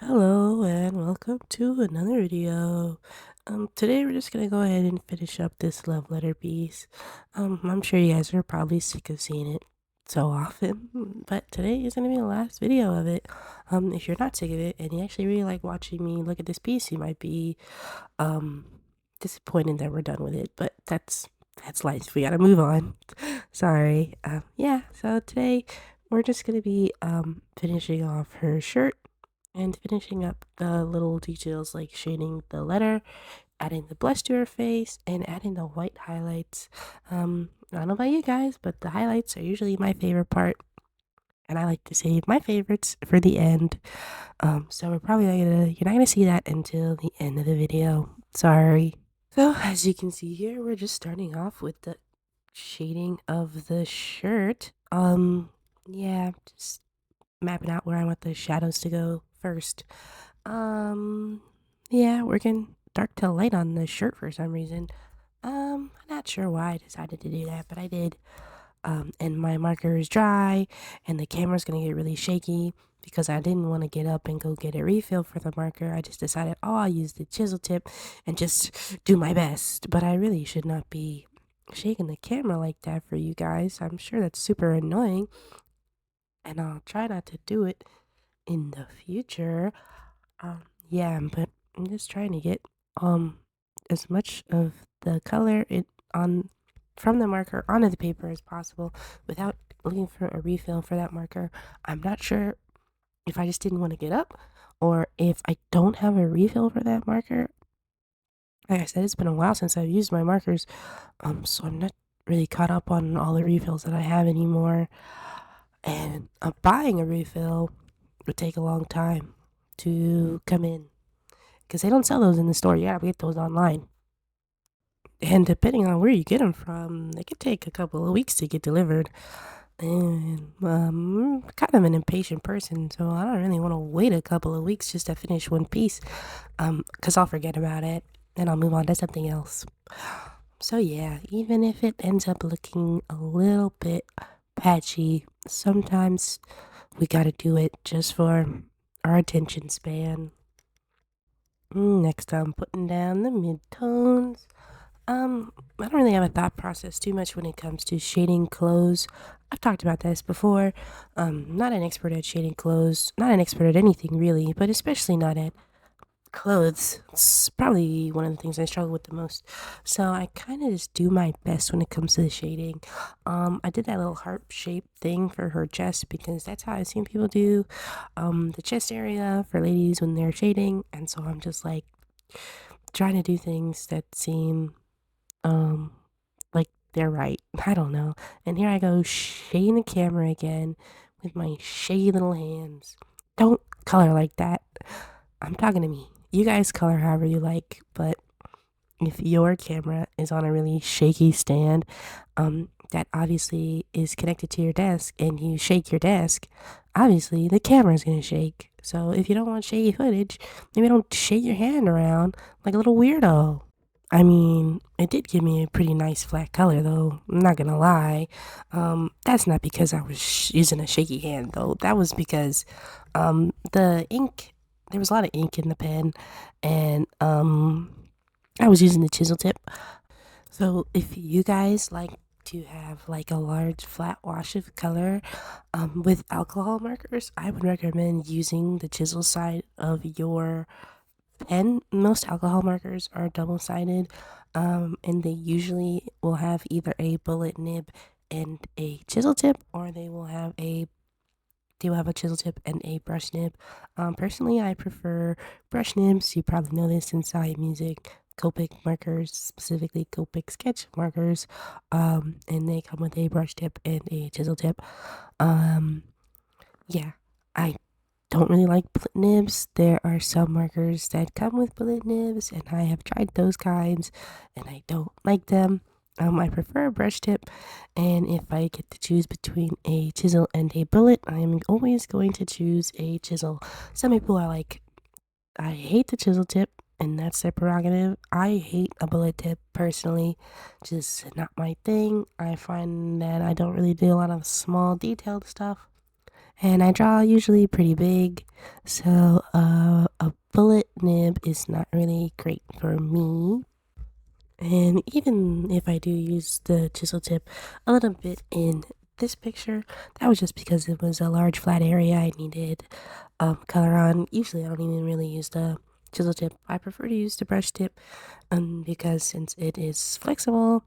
Hello and welcome to another video. Today we're just gonna go ahead and finish up this love letter piece. I'm sure you guys are probably sick of seeing it so often, but today is gonna be the last video of it. If you're not sick of it and you actually really like watching me look at this piece, you might be um disappointed that we're done with it, but that's life. We gotta move on. Sorry. Yeah, so today we're just gonna be finishing off her shirt and finishing up the little details like shading the letter, adding the blush to her face, and adding the white highlights. I don't know about you guys, but the highlights are usually my favorite part, and I like to save my favorites for the end. So you're not gonna see that until the end of the video. Sorry. So as you can see here, we're just starting off with the shading of the shirt. Yeah, just mapping out where I want the shadows to go first. Um, yeah, working dark to light on the shirt for some reason. Not sure why I decided to do that, but I did. And my marker is dry, and the camera's gonna get really shaky because I didn't want to get up and go get a refill for the marker. I just decided, oh, I'll use the chisel tip and just do my best. But I really should not be shaking the camera like that for you guys. I'm sure that's super annoying, and I'll try not to do it in the future. Yeah, but I'm just trying to get as much of the color it on from the marker onto the paper as possible without looking for a refill for that marker. I'm not sure if I just didn't want to get up or if I don't have a refill for that marker. Like I said, it's been a while since I've used my markers, so I'm not really caught up on all the refills that I have anymore. And buying a refill would take a long time to come in because they don't sell those in the store. You gotta get those online. And depending on where you get them from, they could take a couple of weeks to get delivered. And I'm kind of an impatient person, so I don't really want to wait a couple of weeks just to finish one piece. Because I'll forget about it and I'll move on to something else. So yeah, even if it ends up looking a little bit patchy, sometimes we gotta do it just for our attention span. Next, I'm putting down the midtones. I don't really have a thought process too much when it comes to shading clothes. I've talked about this before. Not an expert at shading clothes, not an expert at anything really, but especially not at clothes. It's probably one of the things I struggle with the most. So I kind of just do my best when it comes to the shading. I did that little heart shaped thing for her chest because that's how I've seen people do the chest area for ladies when they're shading. And so I'm just like trying to do things that seem um like they're right. I don't know. And here I go shading the camera again with my shady little hands. Don't color like that. I'm talking to me. You guys color however you like, but if your camera is on a really shaky stand, that obviously is connected to your desk and you shake your desk, obviously the camera's gonna shake. So if you don't want shaky footage, maybe don't shake your hand around like a little weirdo. I mean, it did give me a pretty nice flat color though, I'm not gonna lie. That's not because I was using a shaky hand though. That was because the ink, there was a lot of ink in the pen, and I was using the chisel tip. So if you guys like to have like a large flat wash of color with alcohol markers, I would recommend using the chisel side of your pen. Most alcohol markers are double-sided, and they usually will have either a bullet nib and a chisel tip, or they will have a chisel tip and a brush nib. Personally, I prefer brush nibs. You probably know this inside music. Copic markers, specifically Copic sketch markers, and they come with a brush tip and a chisel tip. Um, yeah, I don't really like bullet nibs. There are some markers that come with bullet nibs, and I have tried those kinds, and I don't like them. I prefer a brush tip, and if I get to choose between a chisel and a bullet, I am always going to choose a chisel. Some people are like, I hate the chisel tip, and that's their prerogative. I hate a bullet tip personally, just not my thing. I find that I don't really do a lot of small detailed stuff, and I draw usually pretty big, so is not really great for me. And even if I do use the chisel tip a little bit in this picture, that was just because it was a large flat area I needed color on. Usually I don't even really use the chisel tip. I prefer to use the brush tip because since it is flexible,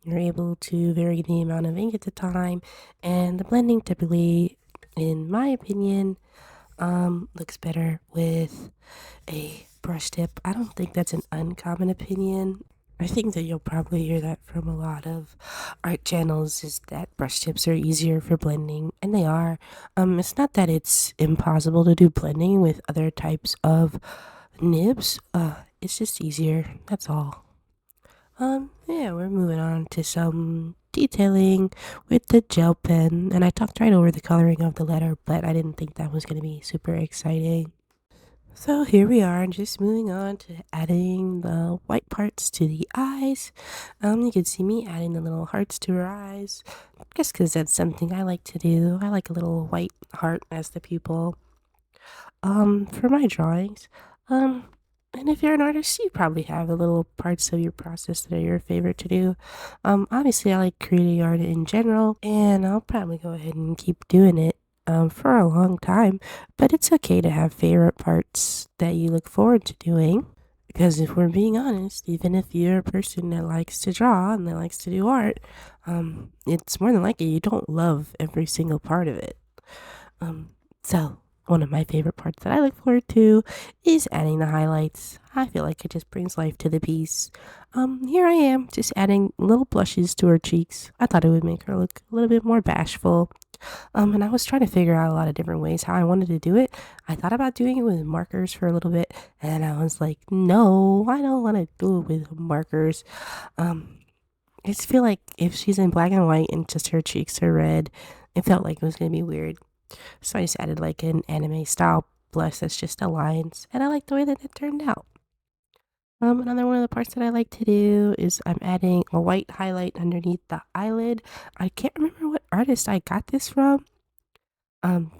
you're able to vary the amount of ink at the time, and the blending typically, in my opinion, looks better with a brush tip. I don't think that's an uncommon opinion. I think that you'll probably hear that from a lot of art channels is that brush tips are easier for blending, and they are. It's not that it's impossible to do blending with other types of nibs. It's just easier. That's all. Yeah, we're moving on to some detailing with the gel pen, and I talked right over the coloring of the letter, but I didn't think that was going to be super exciting. So here we are, just moving on to adding the white parts to the eyes. You can see me adding the little hearts to her eyes, just because that's something I like to do. I like a little white heart as the pupil. For my drawings. Um, and if you're an artist, you probably have the little parts of your process that are your favorite to do. Obviously, I like creating art in general, and I'll probably go ahead and keep doing it for a long time. But it's okay to have favorite parts that you look forward to doing. Because if we're being honest, even if you're a person that likes to draw and that likes to do art, it's more than likely you don't love every single part of it. So one of my favorite parts that I look forward to is adding the highlights. I feel like it just brings life to the piece. Here I am, just adding little blushes to her cheeks. I thought it would make her look a little bit more bashful. And I was trying to figure out a lot of different ways how I wanted to do it. I thought about doing it with markers for a little bit, and I was like, no, I don't want to do it with markers. I just feel like if she's in black and white and just her cheeks are red, it felt like it was gonna be weird. So I just added like an anime style blush that's just the lines, and I like the way that it turned out. Another one of the parts that I like to do is I'm adding a white highlight underneath the eyelid. I can't remember what artist I got this from. Um,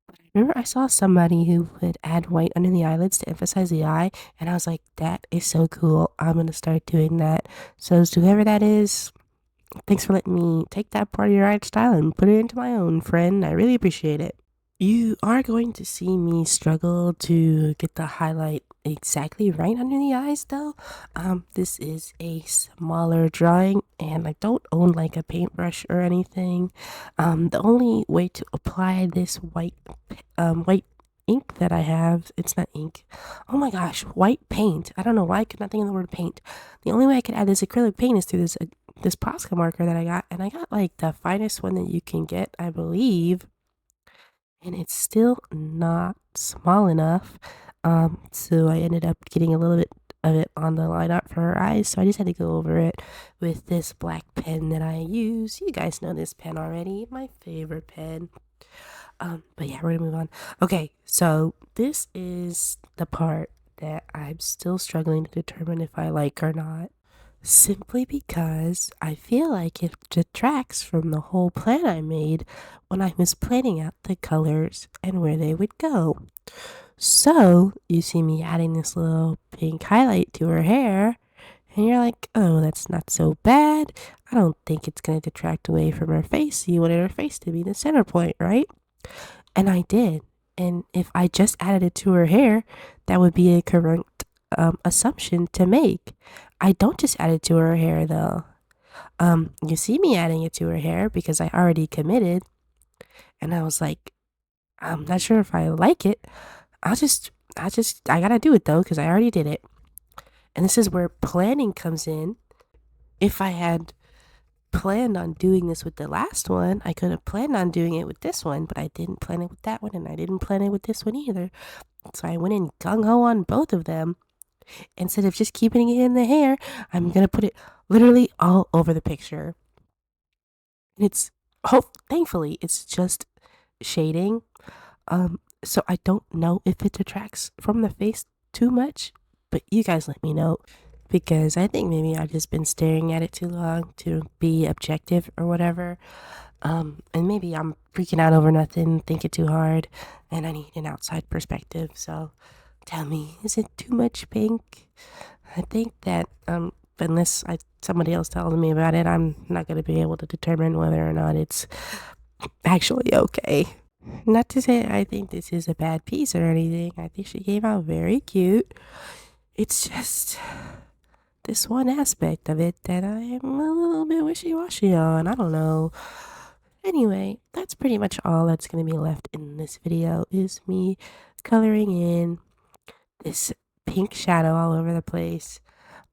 but I remember I saw somebody who would add white under the eyelids to emphasize the eye, and I was like, that is so cool. I'm gonna start doing that. So to whoever that is, thanks for letting me take that part of your art style and put it into my own, friend. I really appreciate it. You are going to see me struggle to get the highlight exactly right under the eyes though. This is a smaller drawing and I don't own like a paintbrush or anything. The only way to apply this white ink that I have, it's not ink. Oh my gosh, white paint. I don't know why I could not think of the word paint. The only way I could add this acrylic paint is through this Posca marker that I got, and I got like the finest one that you can get, I believe, and it's still not small enough. So I ended up getting a little bit of it on the line art for her eyes, so I just had to go over it with this black pen that I use. You guys know this pen already, my favorite pen. But yeah, we're gonna move on. Okay, so this is the part that I'm still struggling to determine if I like or not. Simply because I feel like it detracts from the whole plan I made when I was planning out the colors and where they would go. So, you see me adding this little pink highlight to her hair, and you're like, oh, that's not so bad. I don't think it's going to detract away from her face. You wanted her face to be the center point, right? And I did. And if I just added it to her hair, that would be a correct assumption to make. I don't just add it to her hair though. You see me adding it to her hair because I already committed, and I was like, I'm not sure if I like it. I gotta do it though because I already did it. And this is where planning comes in. If I had planned on doing this with the last one, I could have planned on doing it with this one, but I didn't plan it with that one, and I didn't plan it with this one either. So I went in gung ho on both of them. Instead of just keeping it in the hair, I'm gonna put it literally all over the picture. And thankfully, it's just shading. So I don't know if it detracts from the face too much, but you guys let me know because I think maybe I've just been staring at it too long to be objective or whatever. And maybe I'm freaking out over nothing, thinking too hard, and I need an outside perspective. So Tell me, is it too much pink? I think that unless somebody else tells me about it, I'm not gonna be able to determine whether or not it's actually okay. Not to say I think this is a bad piece or anything. I think she came out very cute. It's just this one aspect of it that I am a little bit wishy-washy on. I don't know. Anyway, that's pretty much all that's going to be left in this video is me coloring in this pink shadow all over the place.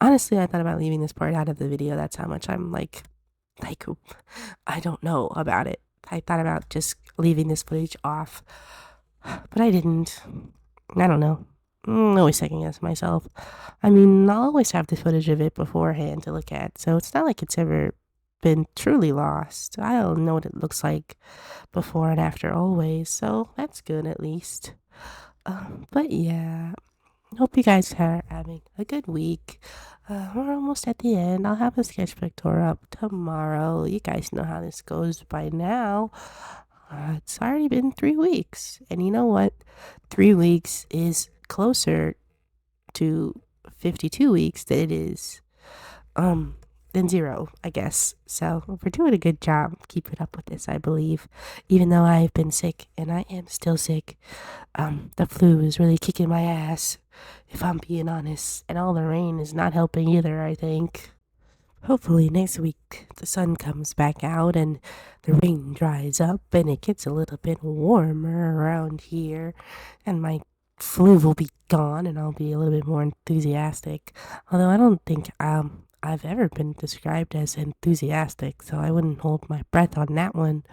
Honestly, I thought about leaving this part out of the video. That's how much I'm like I don't know about it. I thought about just leaving this footage off, but I didn't. I don't know. I'm always second guess myself. I mean, I'll always have the footage of it beforehand to look at, so it's not like it's ever been truly lost. I'll know what it looks like before and after always, so that's good at least. But yeah, hope you guys are having a good week. We're almost at the end. I'll have a sketchbook tour up tomorrow. You guys know how this goes by now. It's already been 3 weeks. And you know what? 3 weeks is closer to 52 weeks than it is, than zero, I guess. So we're doing a good job keeping up with this, I believe. Even though I've been sick and I am still sick. The flu is really kicking my ass, if I'm being honest. And all the rain is not helping either, I think. Hopefully next week the sun comes back out and the rain dries up and it gets a little bit warmer around here and my flu will be gone and I'll be a little bit more enthusiastic. Although I don't think I've ever been described as enthusiastic, so I wouldn't hold my breath on that one.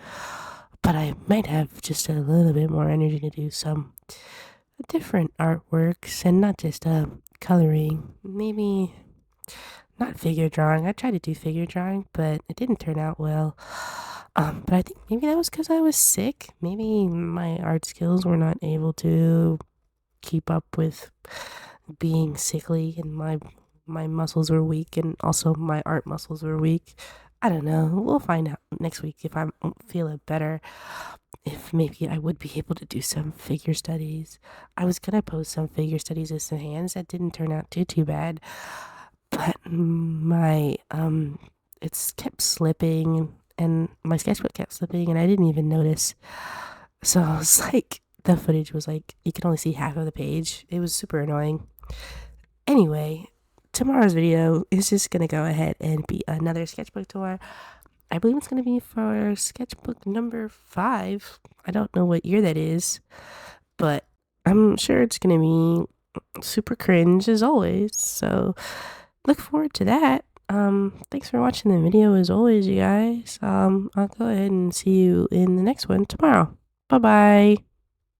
But I might have just a little bit more energy to do some different artworks and not just coloring. Maybe not figure drawing. I tried to do figure drawing, but it didn't turn out well. But I think maybe that was because I was sick. Maybe my art skills were not able to keep up with being sickly, and my muscles were weak, and also my art muscles were weak. I don't know. We'll find out next week if I'm feeling better. If maybe I would be able to do some figure studies. I was gonna post some figure studies of some hands that didn't turn out too bad, but my it's kept slipping and my sketchbook kept slipping and I didn't even notice. So I was like, the footage was like you can only see half of the page. It was super annoying. Anyway, tomorrow's video is just gonna go ahead and be another sketchbook tour. I believe it's gonna be for sketchbook number 5. I don't know what year that is, but I'm sure it's gonna be super cringe as always. So look forward to that. Thanks for watching the video as always, you guys. I'll go ahead and see you in the next one tomorrow. Bye bye.